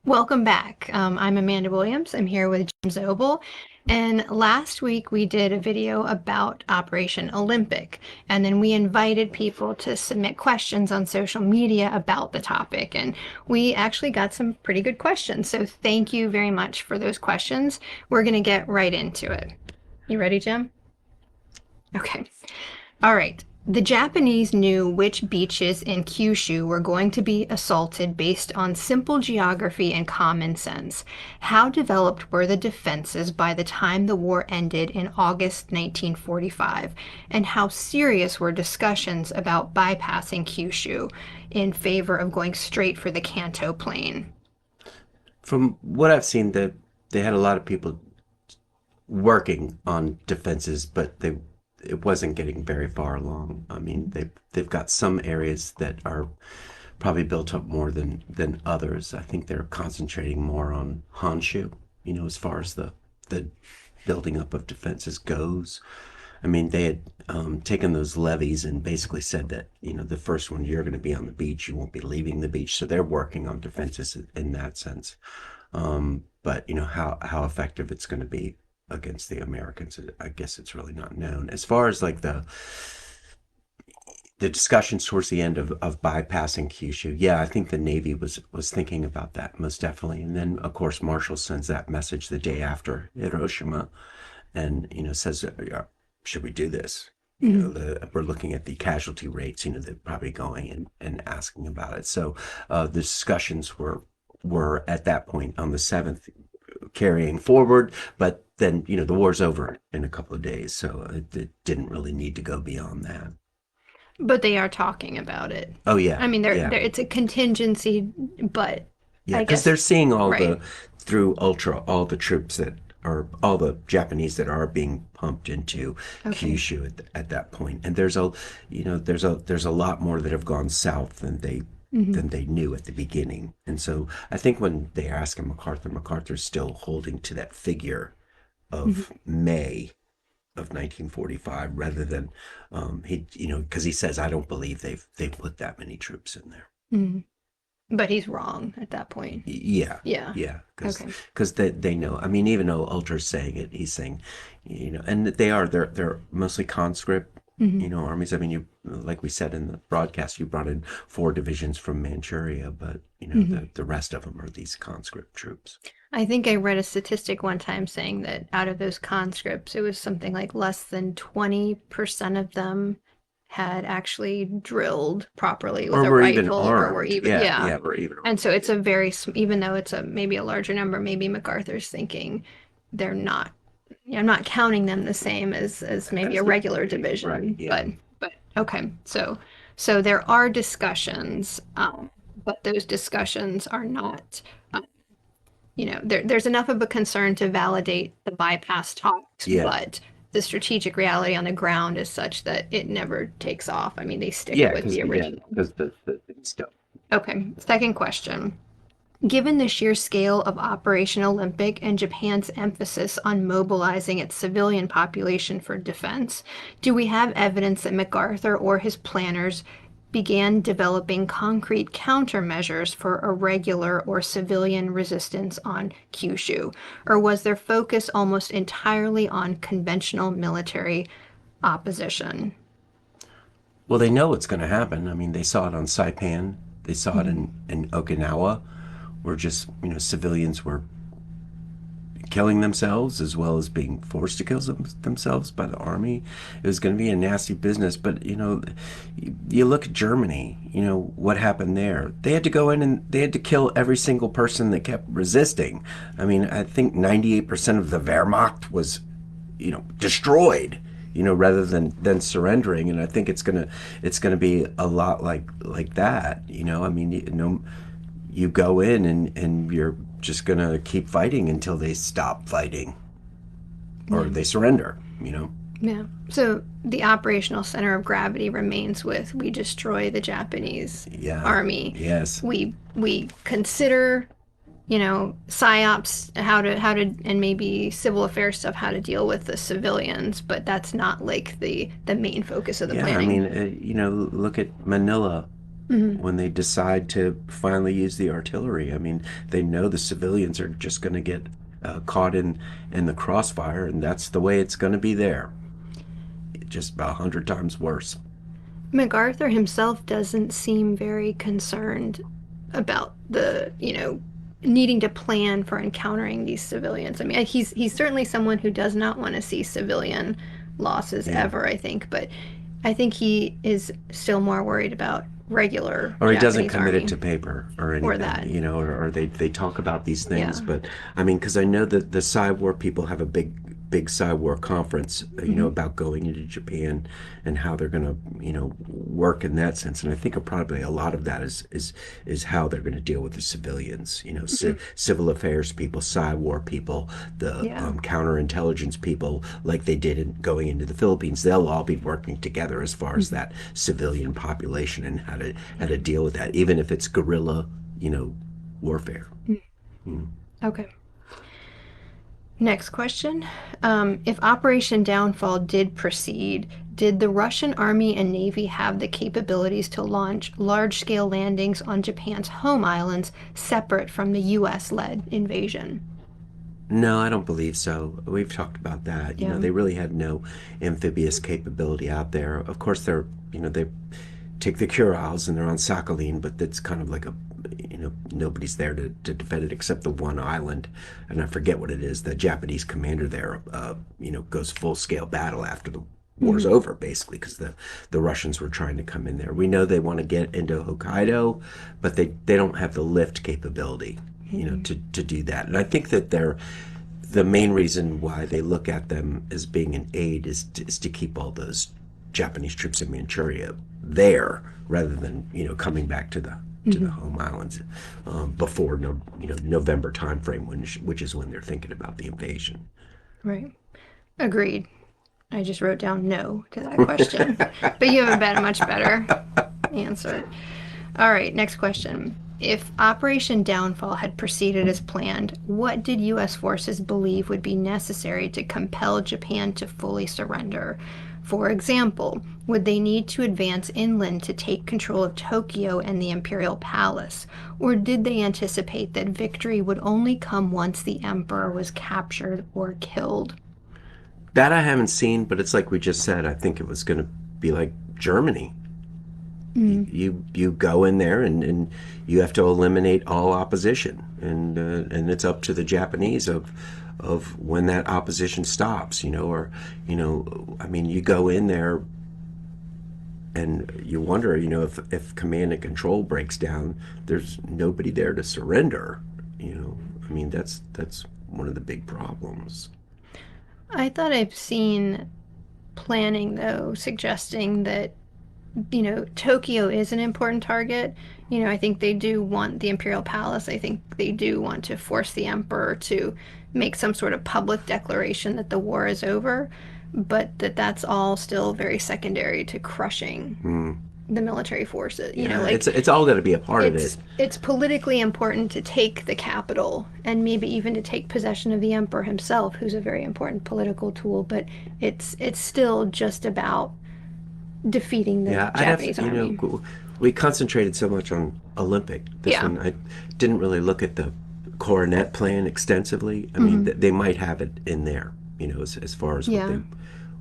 Welcome back. I'm Amanda Williams. I'm here with Jim Zobel. And last week we did a video about Operation Olympic, and then we invited people to submit questions on social media about the topic. And we actually got some pretty good questions. So thank you very much for those questions. We're going to get right into it. You ready, Jim? Okay. All right. The Japanese knew which beaches in Kyushu were going to be assaulted based on simple geography and common sense. How developed were the defenses by the time the war ended in August 1945? And how serious were discussions about bypassing Kyushu in favor of going straight for the Kanto Plain? From what I've seen, that they had a lot of people working on defenses, but they it wasn't getting very far along. I mean, they've got some areas that are probably built up more than others. I think they're concentrating more on Honshu, as far as the building up of defenses goes. I mean, they had taken those levees and basically said that, the first one, you're going to be on the beach, you won't be leaving the beach. So they're working on defenses in that sense. But how effective it's going to be against the Americans, I guess it's really not known. As far as like the discussions towards the end of bypassing Kyushu, yeah, I think the Navy was thinking about that most definitely. And then of course Marshall sends that message the day after Hiroshima, and says, should we do this? Mhm. We're looking at the casualty rates. They're probably going and asking about it. So the discussions were at that point on the 7th carrying forward, but then the war's over in a couple of days, so it didn't really need to go beyond that. But they are talking about it. Oh yeah, I mean, yeah, it's a contingency, but yeah, I because they're guess, seeing all right. the through Ultra, all the troops that are all the Japanese that are being pumped into Okay. Kyushu at that point, and there's a lot more that have gone south Hmm. than they knew at the beginning. And so I think when they ask him MacArthur's still holding to that figure Hmm. of May of 1945 rather than he because he says I don't believe they've put that many troops in there. Hmm. But he's wrong at that point. Yeah, Yeah. yeah, because Okay. they know. I mean, even though Ultra's saying it, he's saying, and they're mostly conscript, Hmm. armies. I mean, you like we said in the broadcast, you brought in 4 divisions from Manchuria, but Hmm. the rest of them are these conscript troops. I think I read a statistic one time saying that out of those conscripts, it was something like less than 20% of them had actually drilled properly with Or a we're even rifle or were armed. even, Yeah, yeah. yeah, we're even And armed. so it's a very, even though it's a maybe a larger number, maybe MacArthur's thinking they're not, I'm not counting them the same as maybe a As the regular right, division, yeah. but okay. So there are discussions, but those discussions are not, there's enough of a concern to validate the bypass talks, Yeah. but the strategic reality on the ground is such that it never takes off. I mean, they stick Yeah, with the original. because the stuff. Okay, second question. Given the sheer scale of Operation Olympic and Japan's emphasis on mobilizing its civilian population for defense, do we have evidence that MacArthur or his planners began developing concrete countermeasures for irregular or civilian resistance on Kyushu? Or was their focus almost entirely on conventional military opposition? Well, they know what's going to happen. I mean, they saw it on Saipan. They saw it Mhm. in Okinawa, where just civilians were killing themselves as well as being forced to kill themselves by the army. It was going to be a nasty business. But you look at Germany. What happened there? They had to go in and they had to kill every single person that kept resisting. I mean, I think 98% of the Wehrmacht was destroyed, rather than surrendering. And I think it's gonna be a lot like that. I mean, you go in and you're just gonna keep fighting until they stop fighting or Yeah. they surrender. Yeah. So the operational center of gravity remains with we destroy the Japanese Yeah. army. Yes. We consider, psyops and maybe civil affairs stuff how to deal with the civilians, but that's not like the main focus of the Yeah. I planning. mean, look at Manila. Hmm. when they decide to finally use the artillery. I mean, they know the civilians are just going to get caught in the crossfire, and that's the way it's going to be there. Just about 100 times worse. MacArthur himself doesn't seem very concerned about needing to plan for encountering these civilians. I mean, he's certainly someone who does not want to see civilian losses Yeah. ever, I think, but I think he is still more worried about regular Or he doesn't Japanese commit it army to paper or or anything, that. or they talk about these things. Yeah. But I mean, because I know that the Psy-War people have a big Psy-War conference, Hmm. about going into Japan and how they're going to, work in that sense. And I think probably a lot of that is how they're going to deal with the civilians, Hmm. civil affairs people, Psy-War people, the Yeah. counterintelligence people, like they did in going into the Philippines. They'll all be working together as far as Hmm. that civilian population and how to deal with that, even if it's guerrilla, warfare. Mm. Okay. Next question. If Operation Downfall did proceed, did the Russian Army and Navy have the capabilities to launch large scale landings on Japan's home islands separate from the US led invasion? No, I don't believe so. We've talked about that. Yeah. They really had no amphibious capability out there. Of course, they take the Kurils and they're on Sakhalin, but that's kind of like nobody's there to defend it except the one island. And I forget what it is. The Japanese commander there, goes full scale battle after the war's Hmm. over, basically, because the Russians were trying to come in there. We know they want to get into Hokkaido, but they don't have the lift capability, Hmm. to do that. And I think that the main reason why they look at them as being an aid is to keep all those Japanese troops in Manchuria there rather than coming back to the Hmm. home islands before November timeframe, which is when they're thinking about the invasion. Right. Agreed. I just wrote down no to that question. But you have a much better answer. All right, next question. If Operation Downfall had proceeded as planned, what did U.S. forces believe would be necessary to compel Japan to fully surrender? For example, would they need to advance inland to take control of Tokyo and the Imperial Palace? Or did they anticipate that victory would only come once the emperor was captured or killed? That I haven't seen, but it's like we just said. I think it was going to be like Germany. Mm, You go in there and you have to eliminate all opposition, and it's up to the Japanese of when that opposition stops, or I mean, you go in there and you wonder, if command and control breaks down, there's nobody there to surrender. I mean, that's one of the big problems. I thought I've seen planning, though, suggesting that Tokyo is an important target. I think they do want the Imperial Palace. I think they do want to force the Emperor to make some sort of public declaration that the war is over, but that's all still very secondary to crushing Hmm. the military forces. Yeah, Like it's all got to be a part of it. it's politically important to take the capital and maybe even to take possession of the emperor himself, who's a very important political tool, but it's still just about defeating the Yeah, I'd have Japanese to, army. we concentrated so much on Olympic. This Yeah. one, I didn't really look at the coronet plan extensively. I mean, Hmm. they might have it in there, as far as Yeah.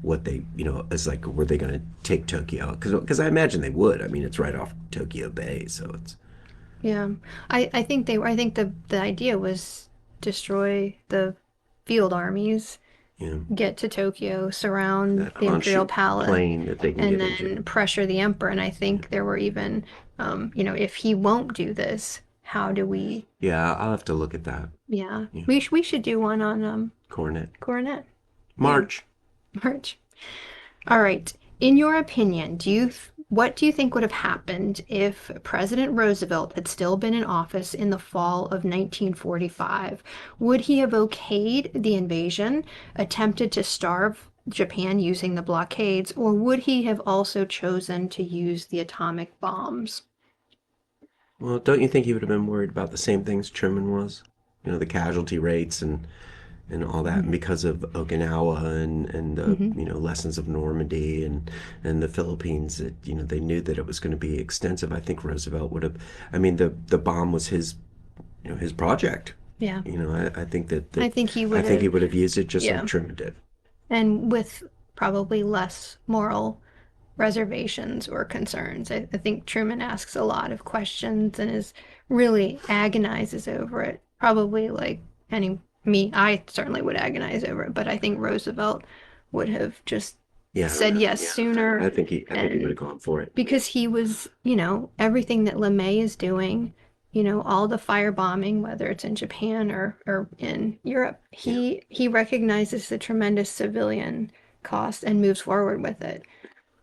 what they, as like, were they going to take Tokyo? Because I imagine they would. I mean, it's right off Tokyo Bay, so it's, Yeah. I think I think the idea was destroy the field armies, you know, get to Tokyo, surround that the Imperial Honshu Palace, plane that they can and get into. then pressure the emperor. And I think there were even, if he won't do this, how do we? Yeah, I'll have to look at that. Yeah, Yeah, we should do one on coronet. Coronet. Yeah, March. March. All right. In your opinion, what do you think would have happened if President Roosevelt had still been in office in the fall of 1945? Would he have okayed the invasion, attempted to starve Japan using the blockades, or would he have also chosen to use the atomic bombs? Well, don't you think he would have been worried about the same things Truman was? The casualty rates and and all that, and Mhm. because of Okinawa and the Mhm. lessons of Normandy and the Philippines, that they knew that it was going to be extensive. I think Roosevelt would have. I mean, the bomb was his his project. Yeah. I think I think he I would think he have, would have used it just like yeah. Truman did. And with probably less moral reservations or concerns. I think Truman asks a lot of questions and is really agonizes over it. Probably like any me, I certainly would agonize over it, but I think Roosevelt would have just Yeah, I don't said know. yes sooner. I think he would And have gone for it. because he was, everything that LeMay is doing, all the firebombing, whether it's in Japan or in Europe, Yeah, he recognizes the tremendous civilian cost and moves forward with it.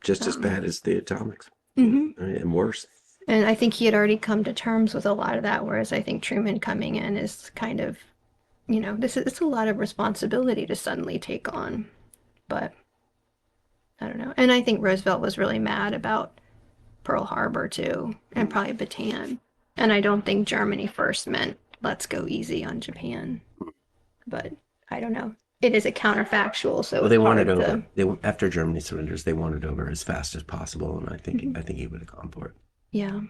just as Um, bad as the atomics, mhm. and worse. And I think he had already come to terms with a lot of that, whereas I think Truman coming in is kind of, this is it's a lot of responsibility to suddenly take on. But I don't know. And I think Roosevelt was really mad about Pearl Harbor too, and probably Bataan. And I don't think Germany first meant let's go easy on Japan. But I don't know. It is a counterfactual, so Well, it's they wanted hard over. to. After Germany surrenders, they wanted over as fast as possible, and Mhm. I think he would have gone for it. Yeah.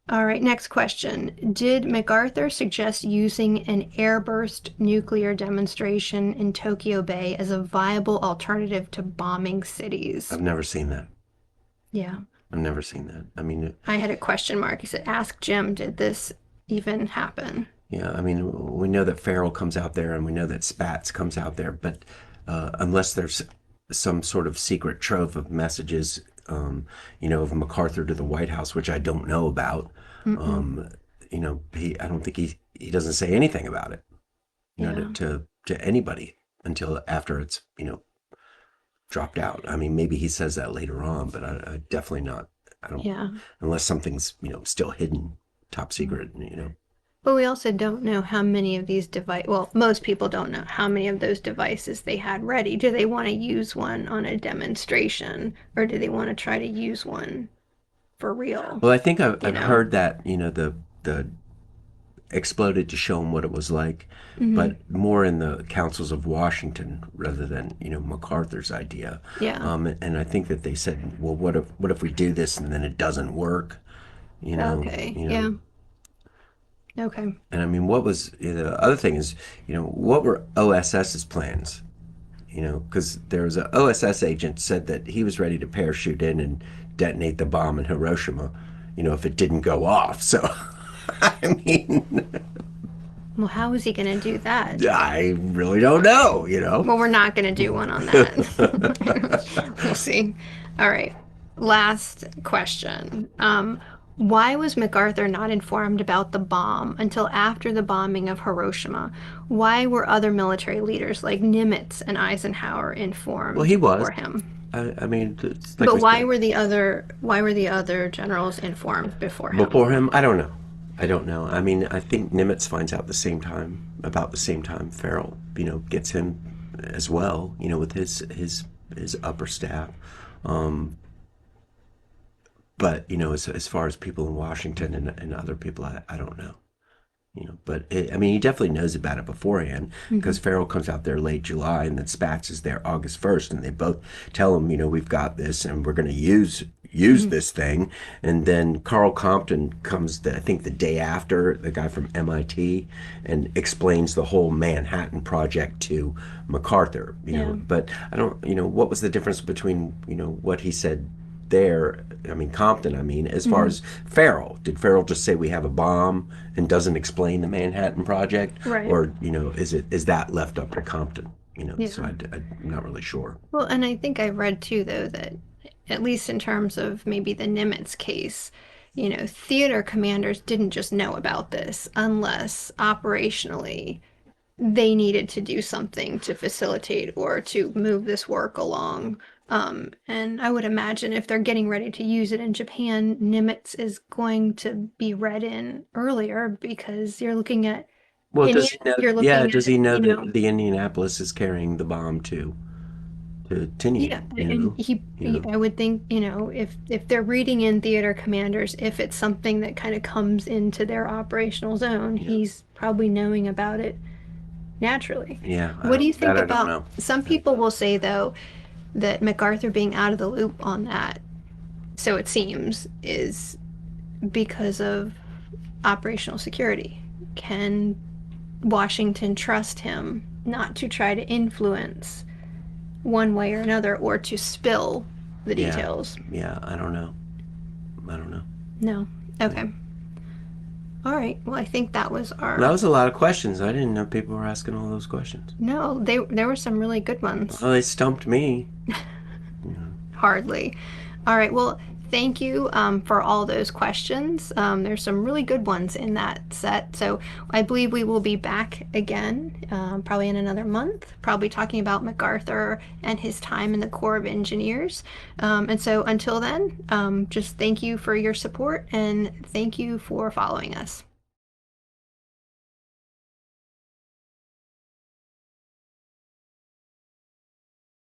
All right, next question. Did MacArthur suggest using an airburst nuclear demonstration in Tokyo Bay as a viable alternative to bombing cities? I've never seen that. Yeah. I've never seen that. I mean, I had a question mark. He said, ask Jim, did this even happen? yeah, I mean, we know that Farrell comes out there, and we know that Spats comes out there, but unless there's some sort of secret trove of messages, of MacArthur to the White House, which I don't know about, Mm-mm. um, I don't think he doesn't say anything about it, Yeah. to anybody until after it's, dropped out. I mean, maybe he says that later on, but I definitely not. I don't, Yeah. unless something's, still hidden, top secret. But we also don't know how many of these well, most people don't know how many of those devices they had ready. Do they want to use one on a demonstration or do they want to try to use one for real? Well, I think You I've know? heard that the exploded to show him what it was like, Hmm. but more in the councils of Washington rather than MacArthur's idea. Yeah. And I think that they said, well, what if we do this and then it doesn't work? You know, Okay. you Yeah. know. Okay. And I mean, what was the other thing is, what were OSS's plans? Because there was a OSS agent said that he was ready to parachute in and detonate the bomb in Hiroshima, if it didn't go off. So, I mean, Well, how is he going to do that? I really don't know. Well, we're not going to do one on that. We'll see. All right. Last question. Why was MacArthur not informed about the bomb until after the bombing of Hiroshima? Why were other military leaders like Nimitz and Eisenhower Well, informed he was. before him? I mean, it's like But we said why were the other generals informed before him? before him. I don't know. I don't know. I mean, I think Nimitz finds out about the same time Farrell, gets him as well, with his upper staff. Um, but as far as people in Washington and other people, I don't know. But I mean, he definitely knows about it beforehand Hmm. because Farrell comes out there late July, and then Spats is there August 1st, and they both tell him, we've got this, and we're going to use Hmm. this thing. And then Carl Compton comes, I think, the day after, the guy from MIT, and explains the whole Manhattan Project to MacArthur. Yeah. But I don't, what was the difference between what he said there, I mean Compton, as far Hmm. as Farrell, did Farrell just say we have a bomb and doesn't explain the Manhattan Project, Right. or is that left up to Compton? So Yeah. I'm not really sure. Well, and I think I read too, though, that at least in terms of maybe the Nimitz case, theater commanders didn't just know about this unless operationally they needed to do something to facilitate or to move this work along. And I would imagine if they're getting ready to use it in Japan, Nimitz is going to be read in earlier because you're looking at Well, Indiana, does he know? you're Yeah, looking does at, he know that the Indianapolis is carrying the bomb to yeah, Tinian? and You know. I would think, if they're reading in theater commanders, if it's something that kind of comes into their operational zone, Yeah. he's probably knowing about it naturally. Yeah, What do you think I don't about, know. some people will say, though, that MacArthur being out of the loop on that, so it seems, is because of operational security. Can Washington trust him not to try to influence one way or another, or to spill the Yeah, details? yeah, I don't know. I don't know. No. Okay. All right. Well, I think that was Well, that our. was a lot of questions. I didn't know people were asking all those questions. No, there were some really good ones. Well, they stumped me. Hardly. All right. Well, thank you for all those questions. There's some really good ones in that set. So I believe we will be back again, probably in another month, probably talking about MacArthur and his time in the Corps of Engineers. And so until then, just thank you for your support and thank you for following us.